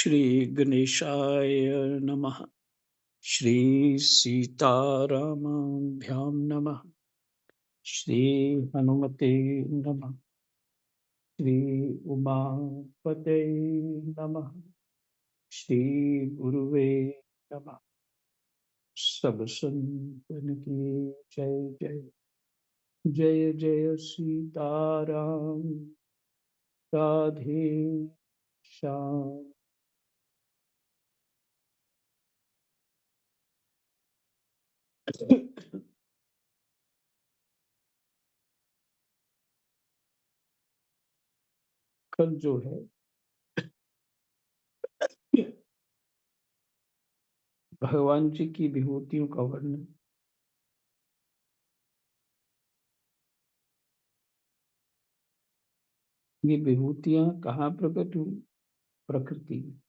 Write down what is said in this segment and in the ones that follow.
श्री गणेशाय नमः। श्री सीतारामाभ्यां नमः। श्री हनुमते नमः। श्री उमापते नमः। श्री गुरुवे नमः। सब संतन की जय जय। जय जय सीताराम। राधे श्याम। कल जो है भगवान जी की विभूतियों का वर्णन। ये विभूतियां कहाँ प्रकट हुई? प्रकृति में।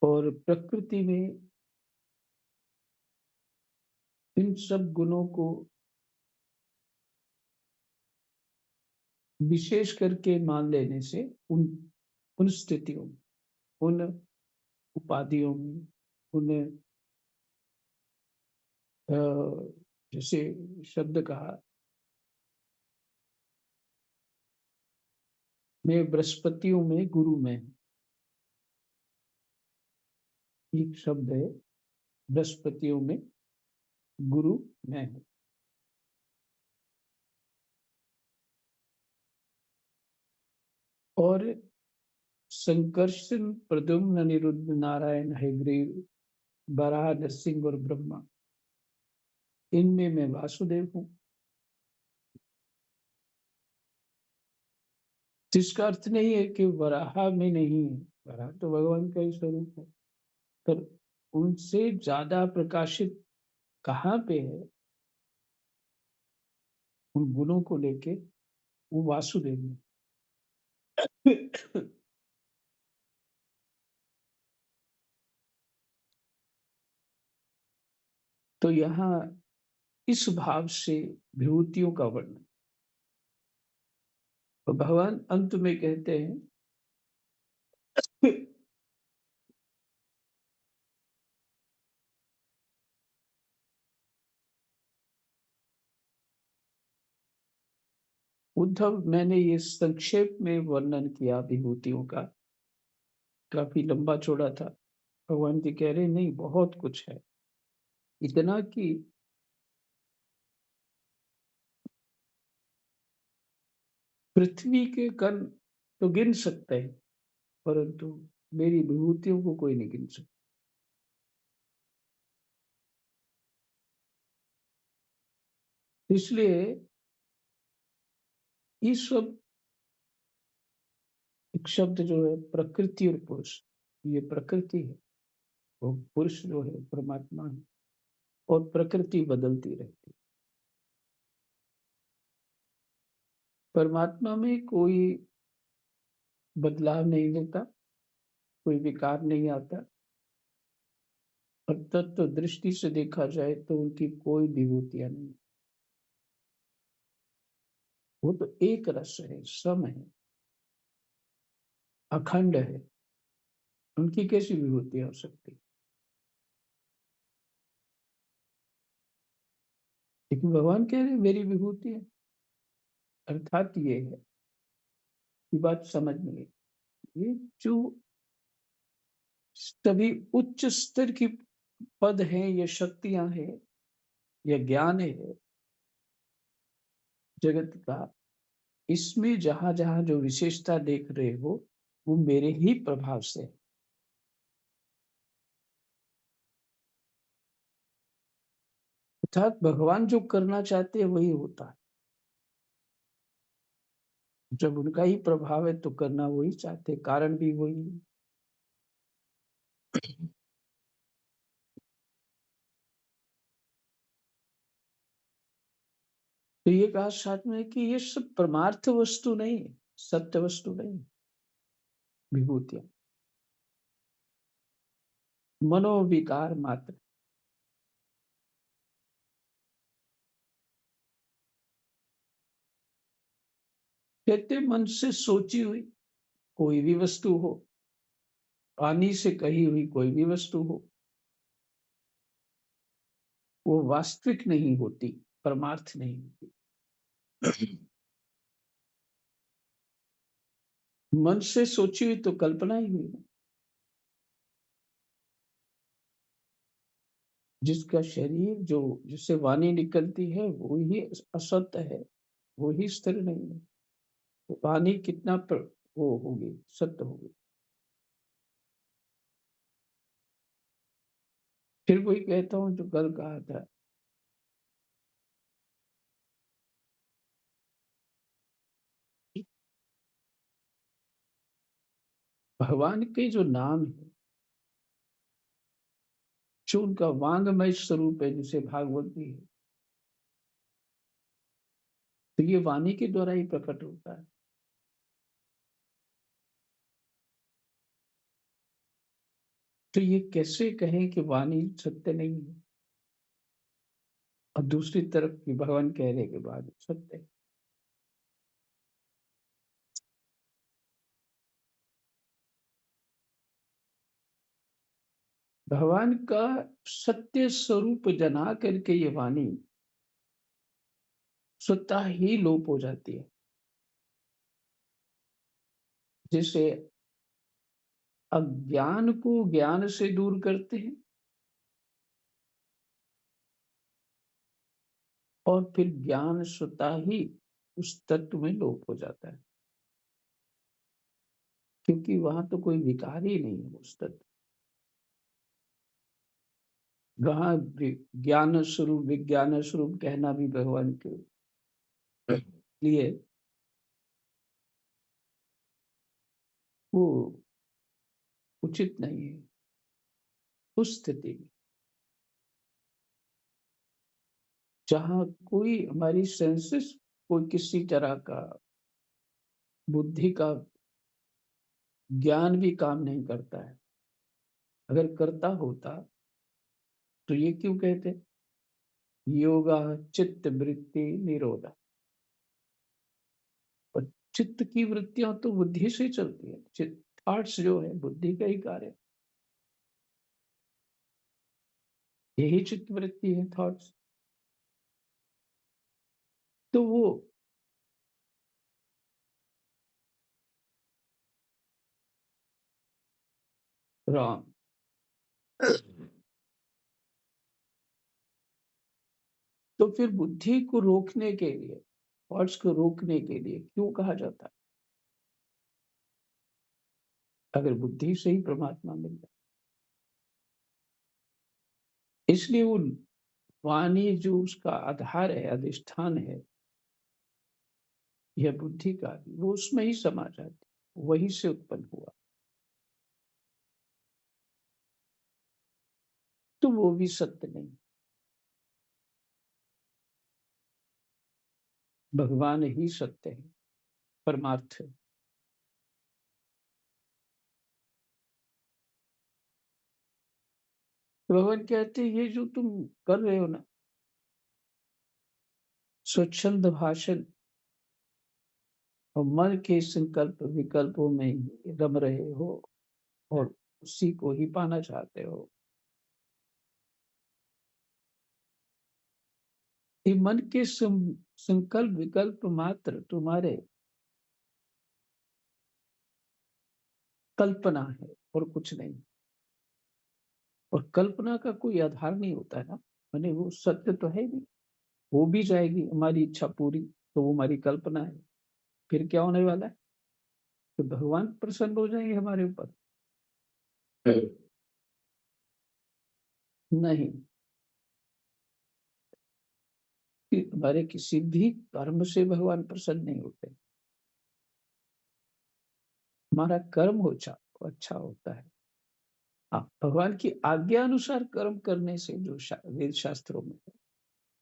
और प्रकृति में इन सब गुणों को विशेष करके मान लेने से उन उन स्थितियों में, उन उपाधियों में, उन अ, जैसे शब्द कहा, मैं बृहस्पतियों में गुरु में हूं। एक शब्द है, बृहस्पतियों में गुरु में हूं। और संकर्षण, प्रद्युम्न, अनिरुद्ध, नारायण, हयग्रीव, वराह, नरसिंह और ब्रह्मा, इनमें मैं वासुदेव हूँ। जिसका अर्थ नहीं है कि वराह में नहीं है, वराह तो भगवान का ही स्वरूप है, पर उनसे ज्यादा प्रकाशित कहाँ पे है उन गुणों को लेके? वो वासुदेव में। तो यहाँ इस भाव से विभूतियों का वर्णन। तो भगवान अंत में कहते हैं उद्धव, मैंने ये संक्षेप में वर्णन किया विभूतियों का, काफी लंबा चौड़ा था। भगवान जी कह रहे नहीं, बहुत कुछ है। इतना कि पृथ्वी के कण तो गिन सकते हैं, परंतु मेरी विभूतियों को कोई नहीं गिन सकता। इसलिए ये सब एक शब्द जो है, प्रकृति और पुरुष, ये प्रकृति है, वो पुरुष जो है परमात्मा है। और प्रकृति बदलती रहती है। परमात्मा में कोई बदलाव नहीं होता, कोई विकार नहीं आता। और तत्व दृष्टि से देखा जाए तो उनकी कोई विभूतियां नहीं। वो तो एक रस है, सम है, अखंड है। उनकी कैसी विभूतियां हो सकती? लेकिन भगवान कह रहे मेरी विभूति है। अर्थात ये है कि बात समझ में है। ये जो सभी उच्च स्तर की पद हैं, ये शक्तियां हैं, ये ज्ञान है जगत का, इसमें जहां जहां जो विशेषता देख रहे हो, वो मेरे ही प्रभाव से है। अर्थात भगवान जो करना चाहते हैं वही होता है। जब उनका ही प्रभाव है तो करना वही चाहते, कारण भी वही है। तो ये कहा साथ में कि ये सब परमार्थ वस्तु नहीं है, सत्य वस्तु नहीं है। विभूतियां मनोविकार मात्र। कहते मन से सोची हुई कोई भी वस्तु हो, वाणी से कही हुई कोई भी वस्तु हो, वो वास्तविक नहीं होती, परमार्थ नहीं होती। मन से सोची हुई तो कल्पना ही हुई ना। जिसका शरीर जो जिससे वाणी निकलती है वो ही असत्य है, वो ही स्थिर नहीं है। तो वाणी कितना वो होगी, सत्य होगी। फिर वही कहता हूँ जो कल कहा था, भगवान के जो नाम है, जो उनका वांगमय स्वरूप है, जिसे भागवत भी है, तो ये वाणी के द्वारा ही प्रकट होता है। तो ये कैसे कहें कि वाणी सत्य नहीं है और दूसरी तरफ कि भगवान कहने के बाद सत्य है। भगवान का सत्य स्वरूप जना करके ये वाणी स्वतः ही लोप हो जाती है। जैसे अज्ञान को ज्ञान से दूर करते हैं और फिर ज्ञान स्वतः ही उस तत्व में लोप हो जाता है, क्योंकि वहां तो कोई विकार ही नहीं है उस तत्व। वहां ज्ञान स्वरूप विज्ञान स्वरूप कहना भी भगवान के लिए वो उचित नहीं है उस स्थिति में, जहां कोई हमारी सेंसेस कोई किसी तरह का बुद्धि का ज्ञान भी काम नहीं करता है। अगर करता होता तो ये क्यों कहते योगा चित्त वृत्ति निरोधा। और चित्त की वृत्तियां तो बुद्धि से चलती है, चित्त थॉट्स जो है बुद्धि का ही कार्य, यही चित्त वृत्ति है थॉट्स। तो वो राम तो फिर बुद्धि को रोकने के लिए, थॉट्स को रोकने के लिए क्यों कहा जाता है, अगर बुद्धि से ही परमात्मा मिल जाए। इसलिए वो वाणी जो उसका आधार है, अधिष्ठान है, यह बुद्धि का वो उसमें ही समा जाती, वही से उत्पन्न हुआ, तो वो भी सत्य नहीं। भगवान ही सत्य है, परमार्थ है। तो भगवान कहते हैं ये जो तुम कर रहे हो ना, स्वच्छंद भाषण और मन के संकल्प विकल्पों में ही रम रहे हो और उसी को ही पाना चाहते हो। ये मन के संकल्प विकल्प मात्र तुम्हारे कल्पना है और कुछ नहीं। और कल्पना का कोई आधार नहीं होता है ना, माने वो सत्य तो है नहीं। हो भी जाएगी हमारी इच्छा पूरी तो वो हमारी कल्पना है, फिर क्या होने वाला है, तो भगवान प्रसन्न हो जाएंगे हमारे ऊपर। नहीं, कि हमारे किसी भी कर्म से भगवान प्रसन्न नहीं होते। हमारा कर्म हो अच्छा होता है। हाँ, भगवान की आज्ञा अनुसार कर्म करने से जो वेद शास्त्रों में है,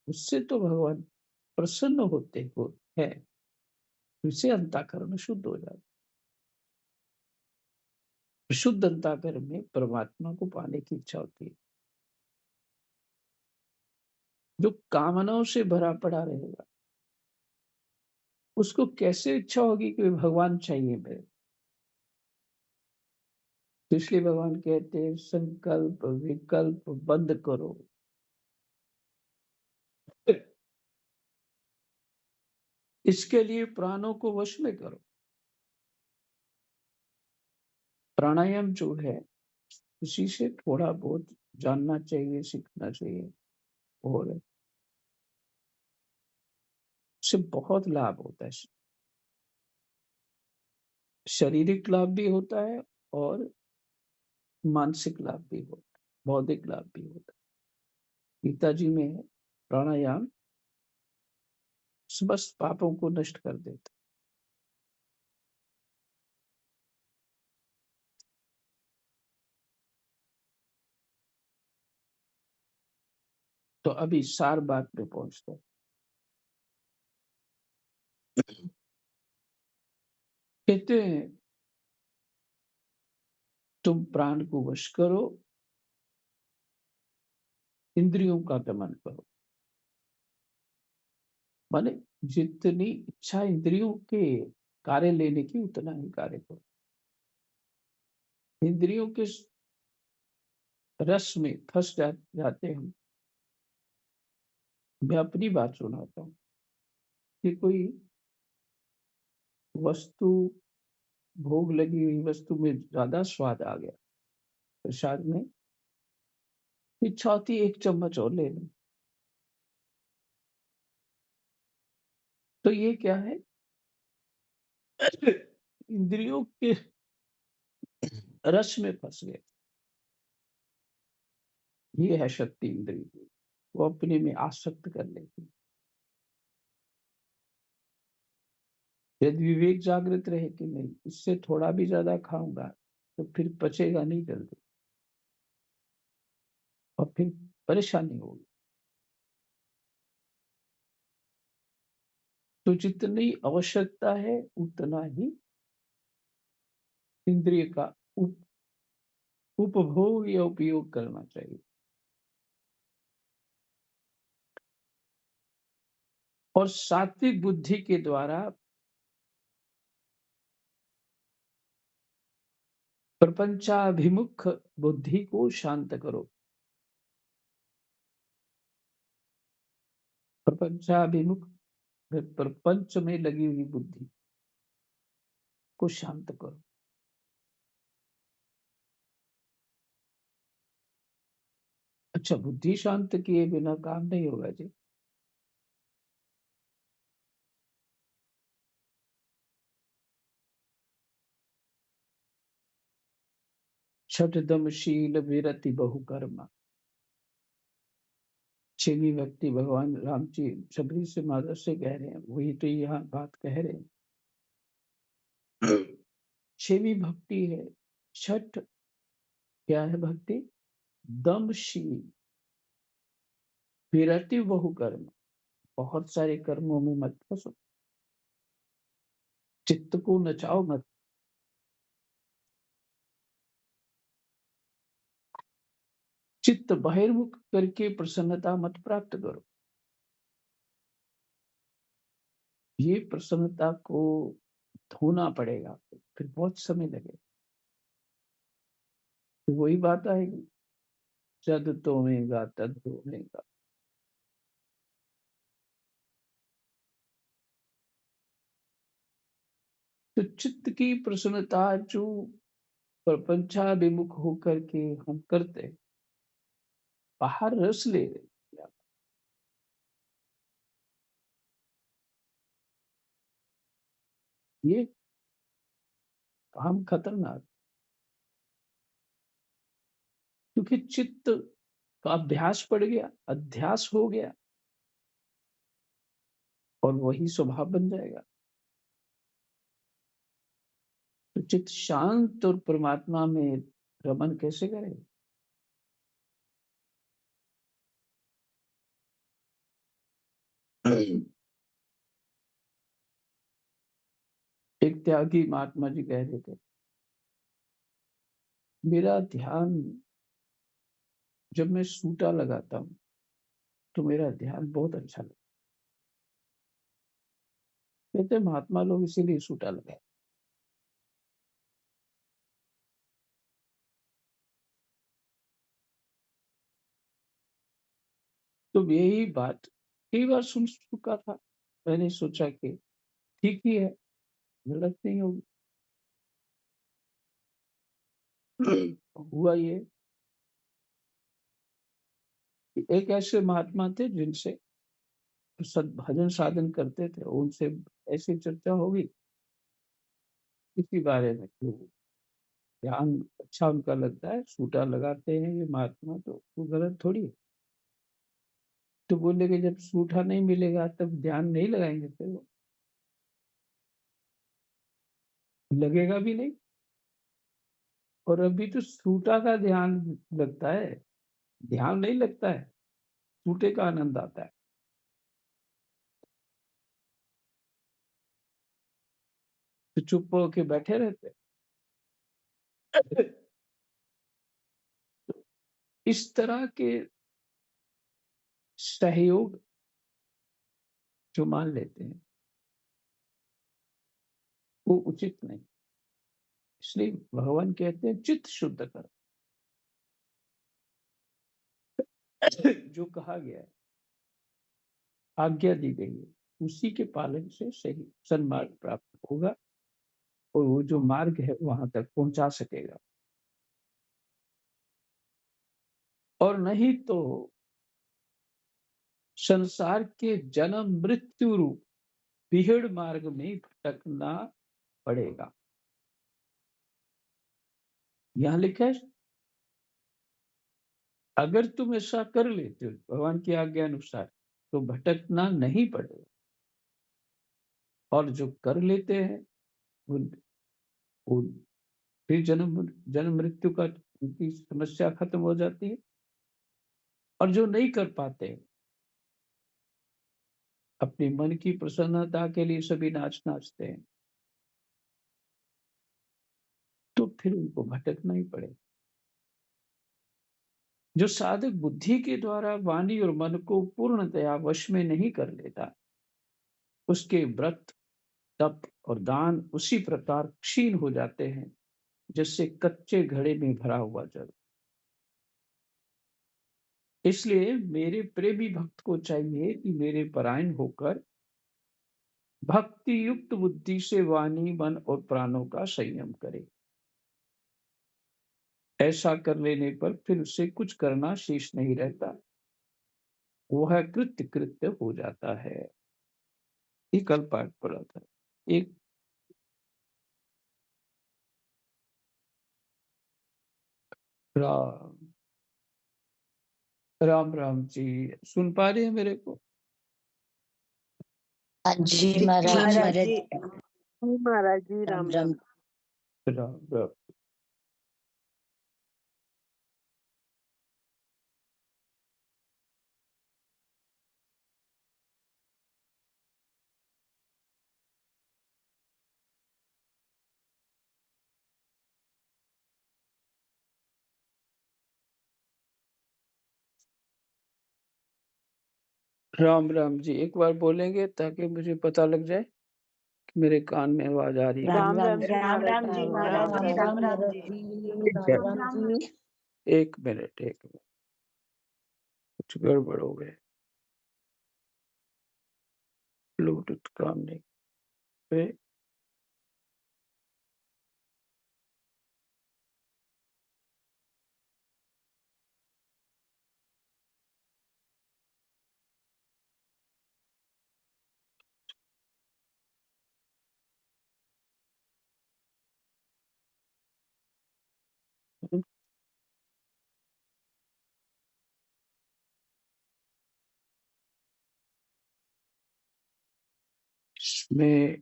उससे तो भगवान प्रसन्न होते हो है, उससे अंतःकरण शुद्ध हो जाता है। शुद्ध अंतःकरण में परमात्मा को पाने की इच्छा होती है। जो कामनाओं से भरा पड़ा रहेगा उसको कैसे इच्छा होगी कि भगवान चाहिए मेरे? तो इसलिए भगवान कहते हैं संकल्प, विकल्प बंद करो। इसके लिए प्राणों को वश में करो। प्राणायाम जो है, उसी से थोड़ा बहुत जानना चाहिए, सीखना चाहिए और उससे बहुत लाभ होता है। शारीरिक लाभ भी होता है और मानसिक लाभ भी होता है, बौद्धिक लाभ भी होता है। गीता जी में है, प्राणायाम समस्त पापों को नष्ट कर देता है। तो अभी सार बात पे पहुंचते हैं। कहते हैं तुम प्राण को वश करो, इंद्रियों का दमन करो। माने जितनी इच्छा इंद्रियों के कार्य लेने की, उतना ही कार्य करो। इंद्रियों के रस में फंस जाते हम। मैं अपनी बात सुनाता हूँ कि कोई वस्तु, भोग लगी हुई वस्तु में ज्यादा स्वाद आ गया प्रसाद में, इच्छा होती है एक चम्मच और ले लें। तो ये क्या है? इंद्रियों के रस में फंस गए। ये है शक्ति इंद्रिय की, वो अपने में आसक्त कर लेती है। यदि विवेक जागृत रहे कि नहीं, इससे थोड़ा भी ज्यादा खाऊंगा तो फिर पचेगा नहीं जल्दी और फिर परेशानी होगी। तो जितनी आवश्यकता है उतना ही इंद्रिय का उपभोग या उपयोग करना चाहिए। और सात्विक बुद्धि के द्वारा प्रपंचाभिमुख बुद्धि को शांत करो। प्रपंचाभिमुख, प्रपंच में लगी हुई बुद्धि को शांत करो। अच्छा, बुद्धि शांत किए बिना काम नहीं होगा जी। छठ दम शील विरति बहुकर्मा। छेवी भक्ति भगवान राम जी शबरी से माधव से कह रहे हैं, वही तो यहाँ बात कह रहे हैं। छेवी भक्ति है। छठ क्या है भक्ति? दमशील विरति बहुकर्म। बहुत सारे कर्मों में मत फंसो, चित्त को नचाओ मत। चित्त बहिर्मुख करके प्रसन्नता मत प्राप्त करो। ये प्रसन्नता को धोना पड़ेगा, फिर बहुत समय लगेगा। तो वही बात आएगी, जद तोमेगा तद होगा। तो चित्त की प्रसन्नता जो प्रपंचाभिमुख होकर के हम करते, बाहर रस ले रहे, ये काम खतरनाक। क्योंकि चित्त का अभ्यास पड़ गया, अध्यास हो गया और वही स्वभाव बन जाएगा। तो चित्त शांत और परमात्मा में रमन कैसे करें? एक त्यागी महात्मा जी कह रहे थे, मेरा ध्यान जब मैं सूटा लगाता हूँ तो मेरा ध्यान बहुत अच्छा लगता कहते हैं महात्मा लोग इसीलिए सूटा लगाए। तो यही बात कई बार सुन चुका था, मैंने सोचा कि ठीक ही है, गलत नहीं होगी। हुआ ये कि एक ऐसे महात्मा थे जिनसे भजन साधन करते थे, उनसे ऐसी चर्चा हो गई इसी बारे में कि ध्यान अच्छा उनका लगता है, सूटा लगाते हैं ये महात्मा, तो वो गलत थोड़ी है। तो बोले कि जब सूठा नहीं मिलेगा तब ध्यान नहीं लगाएंगे, फिर वो लगेगा भी नहीं। और अभी तो सूटा का ध्यान लगता है, ध्यान नहीं लगता है, सूटे का आनंद आता है। तो चुप होके बैठे रहते। इस तरह के सहयोग जो मान लेते हैं वो उचित नहीं। इसलिए भगवान कहते हैं चित्त शुद्ध कर। जो कहा गया है, आज्ञा दी गई है, उसी के पालन से सही सन्मार्ग प्राप्त होगा और वो जो मार्ग है वहां तक पहुंचा सकेगा। और नहीं तो संसार के जन्म मृत्यु रूप भीड़ मार्ग में भटकना पड़ेगा। यहां लिखा है अगर तुम ऐसा कर लेते हो भगवान की आज्ञा अनुसार तो भटकना नहीं पड़ेगा। और जो कर लेते हैं वो फिर जन्म मृत्यु का उनकी समस्या खत्म हो जाती है। और जो नहीं कर पाते अपने मन की प्रसन्नता के लिए सभी नाचते हैं, तो फिर उनको भटकना ही पड़ेगा। जो साधक बुद्धि के द्वारा वाणी और मन को पूर्णतया वश में नहीं कर लेता, उसके व्रत तप और दान उसी प्रकार क्षीण हो जाते हैं जैसे कच्चे घड़े में भरा हुआ जल। इसलिए मेरे प्रेमी भक्त को चाहिए कि मेरे परायण होकर भक्ति युक्त बुद्धि से वाणी मन और प्राणों का संयम करे। ऐसा कर लेने पर फिर उसे कुछ करना शेष नहीं रहता, वह कृत्य कृत्य हो जाता है। ये कल पाठ पढ़ा था। एक राम राम राम जी, सुन पा रहे हैं मेरे को? हाँ जी महाराज। महाराज जी, महाराज जी, राम राम। राम राम। राम राम जी, एक बार बोलेंगे ताकि मुझे पता लग जाए कि मेरे कान में आवाज आ रही है। राम राम जी, राम राम जी महाराज जी, राम राम जी। एक मिनट कुछ गड़बड़ हो गए, ब्लूटूथ काम नहीं पे। इसमें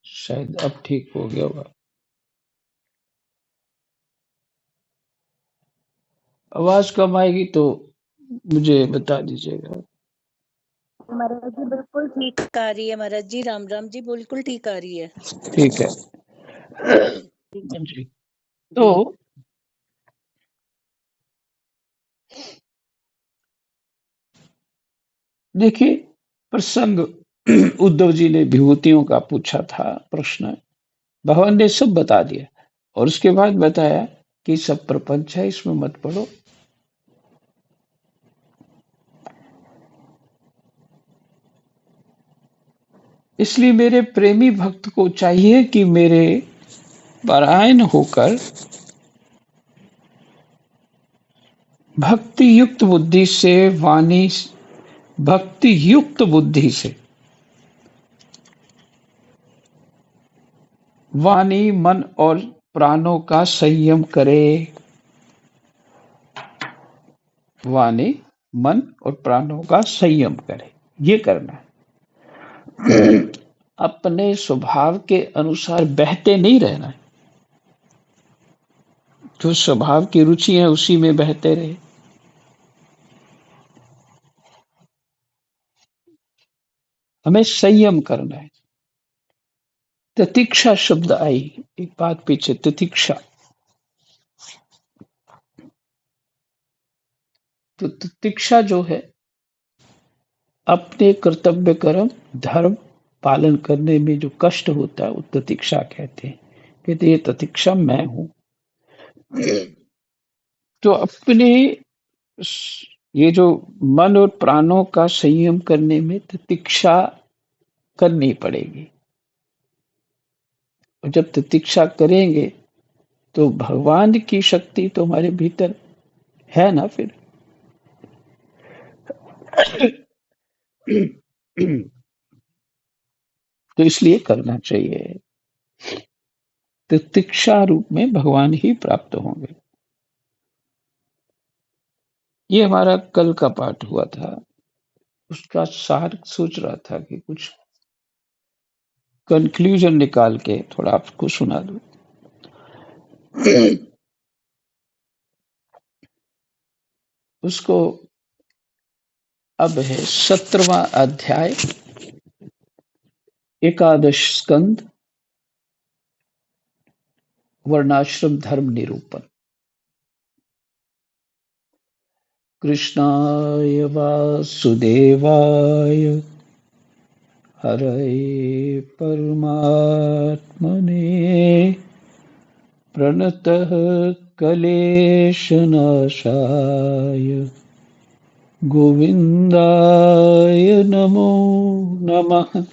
शायद अब ठीक हो गया होगा। आवाज कम आएगी तो मुझे बता दीजिएगा। महाराज जी बिल्कुल ठीक आ रही है। महाराज जी राम राम जी, बिल्कुल ठीक आ रही है। ठीक है जी। तो देखिए, प्रसंग उद्धव जी ने विभूतियों का पूछा था प्रश्न, भगवान ने सब बता दिया और उसके बाद बताया कि सब प्रपंच है, इसमें मत पड़ो। इसलिए मेरे प्रेमी भक्त को चाहिए कि मेरे परायण होकर भक्ति युक्त बुद्धि से भक्ति युक्त बुद्धि से वाणी मन और प्राणों का संयम करे। वाणी मन और प्राणों का संयम करे, ये करना है। अपने स्वभाव के अनुसार बहते नहीं रहना है। जो स्वभाव की रुचि है उसी में बहते रहे। हमें संयम करना है। तितिक्षा शब्द आई, एक बात पीछे, तितिक्षा। तो तितिक्षा जो है, अपने कर्तव्य कर्म धर्म पालन करने में जो कष्ट होता है वो तितिक्षा कहते हैं। कहते ये तितिक्षा मैं हूं। तो अपने ये जो मन और प्राणों का संयम करने में तितिक्षा करनी पड़ेगी। और जब तितिक्षा करेंगे तो भगवान की शक्ति तो हमारे भीतर है ना फिर। तो इसलिए करना चाहिए। तितिक्षा रूप में भगवान ही प्राप्त होंगे। ये हमारा कल का पाठ हुआ था। उसका सार सोच रहा था कि कुछ कंक्लूजन निकाल के थोड़ा आपको सुना दूं। उसको अब है 17वां अध्याय, एकादश स्कंद, वर्णाश्रम धर्म निरूपण। कृष्णाय वासुदेवाय हरये परमात्मने प्रणतः क्लेशनाशाय गोविंदाय नमो नमः।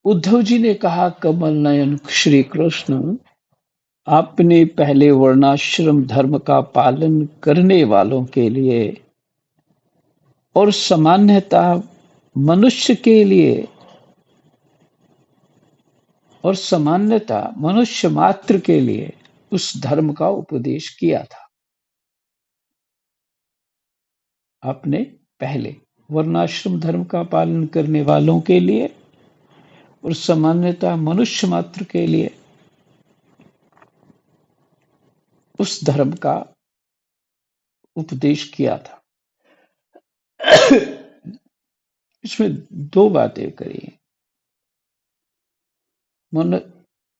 उद्धव जी ने कहा, कमल नयन श्री कृष्ण, आपने पहले वर्णाश्रम धर्म का पालन करने वालों के लिए और सामान्यतः मनुष्य के लिए और सामान्यतः मनुष्य मात्र के लिए उस धर्म का उपदेश किया था। आपने पहले वर्णाश्रम धर्म का पालन करने वालों के लिए और सामान्यतः मनुष्य मात्र के लिए उस धर्म का उपदेश किया था। इसमें दो बातें करी।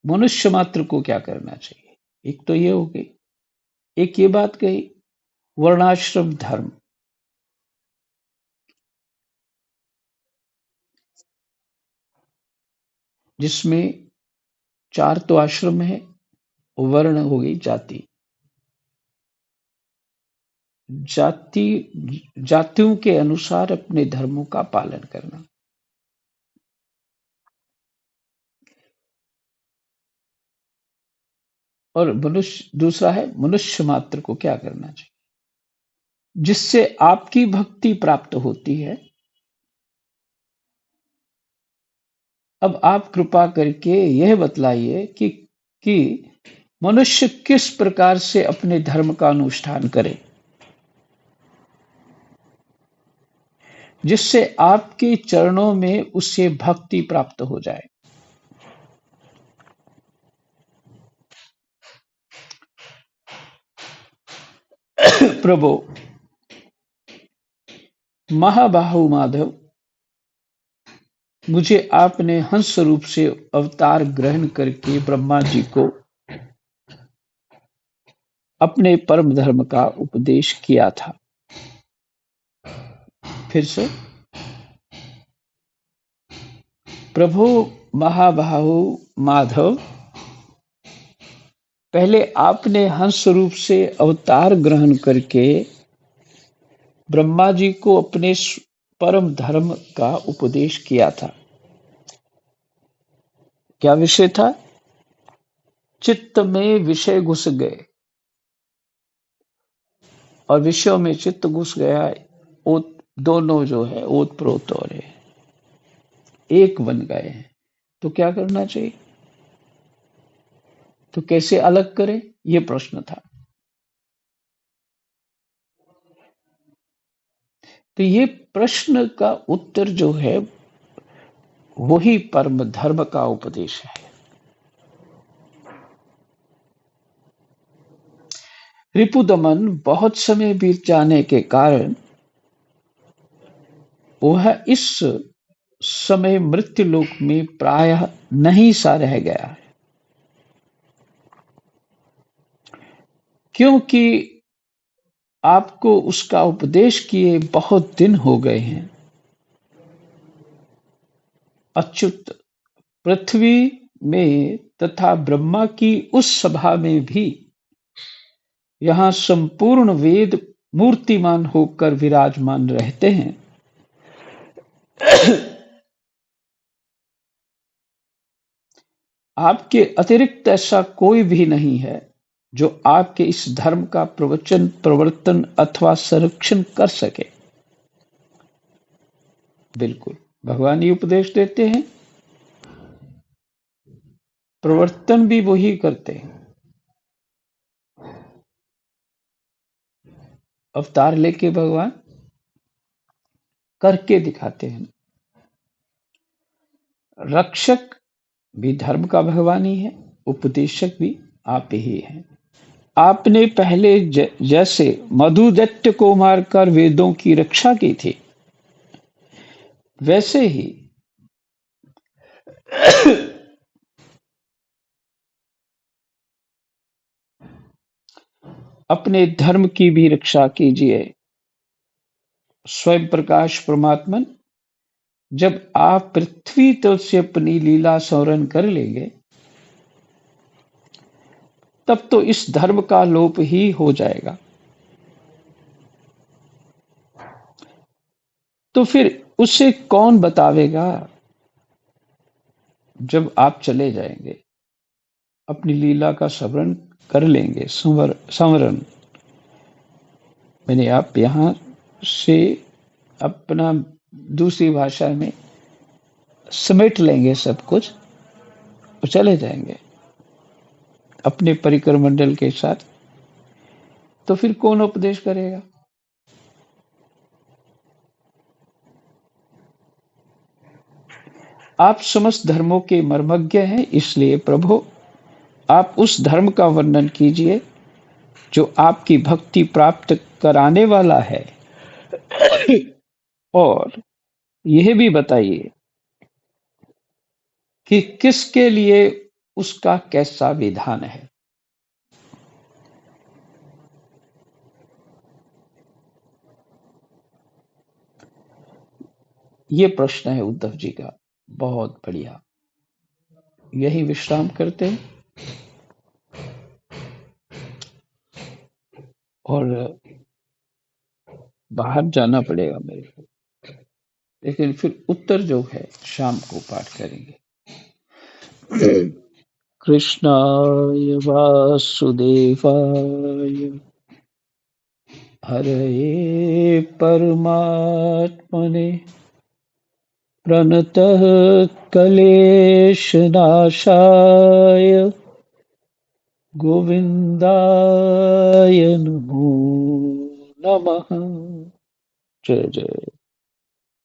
मनुष्य मात्र को क्या करना चाहिए, एक तो ये हो गई। एक ये बात कही, वर्णाश्रम धर्म, जिसमें 4 तो आश्रम है, वर्ण हो गई जाति। जातियों के अनुसार अपने धर्मों का पालन करना। और दूसरा है मनुष्य मात्र को क्या करना चाहिए, जिससे आपकी भक्ति प्राप्त होती है। अब आप कृपा करके यह बतलाइए कि मनुष्य किस प्रकार से अपने धर्म का अनुष्ठान करे, जिससे आपके चरणों में उसे भक्ति प्राप्त हो जाए। प्रभो महाबाहु माधव, मुझे आपने हंस रूप से अवतार ग्रहण करके ब्रह्मा जी को अपने परम धर्म का उपदेश किया था। फिर से, प्रभु महाबाहु माधव, पहले आपने हंस रूप से अवतार ग्रहण करके ब्रह्मा जी को अपने परम धर्म का उपदेश किया था। क्या विषय था? चित्त में विषय घुस गए और विषयों में चित्त घुस गया। ओत दोनों जो है ओत प्रोत और है, एक बन गए हैं। तो क्या करना चाहिए? तो कैसे अलग करें, ये प्रश्न था। तो ये प्रश्न का उत्तर जो है वही परम धर्म का उपदेश है। रिपुदमन बहुत समय बीत जाने के कारण वह इस समय मृत्यु लोक में प्रायः नहीं सा रह गया है, क्योंकि आपको उसका उपदेश किए बहुत दिन हो गए हैं। अच्युत, पृथ्वी में तथा ब्रह्मा की उस सभा में भी यहाँ संपूर्ण वेद मूर्तिमान होकर विराजमान रहते हैं। आपके अतिरिक्त ऐसा कोई भी नहीं है जो आपके इस धर्म का प्रवचन, प्रवर्तन अथवा संरक्षण कर सके। बिल्कुल, भगवान ये उपदेश देते हैं, प्रवर्तन भी वही करते हैं। अवतार लेके भगवान करके दिखाते हैं। रक्षक भी धर्म का भगवान ही है, उपदेशक भी आप ही हैं। आपने पहले जैसे मधुदैत्य को मारकर वेदों की रक्षा की थी, वैसे ही अपने धर्म की भी रक्षा कीजिए। स्वयं प्रकाश परमात्मन, जब आप पृथ्वी तल से अपनी लीला संवरण कर लेंगे, तब तो इस धर्म का लोप ही हो जाएगा। तो फिर उसे कौन बतावेगा जब आप चले जाएंगे, अपनी लीला का स्मरण कर लेंगे, संवरण। मैंने आप यहां से अपना दूसरी भाषा में समेट लेंगे सब कुछ और चले जाएंगे अपने परिकर मंडल के साथ। तो फिर कौन उपदेश करेगा? आप समस्त धर्मों के मर्मज्ञ हैं, इसलिए प्रभु आप उस धर्म का वर्णन कीजिए जो आपकी भक्ति प्राप्त कराने वाला है, और यह भी बताइए कि किसके लिए उसका कैसा विधान है। ये प्रश्न है उद्धव जी का, बहुत बढ़िया। यही विश्राम करते हैं और बाहर जाना पड़ेगा मेरे को, लेकिन फिर उत्तर जो है शाम को पाठ करेंगे। कृष्णाय वासुदेवाय हरये परमात्मने प्रणतः क्लेशनाशाय गोविन्दाय नमो नमः। जय जय।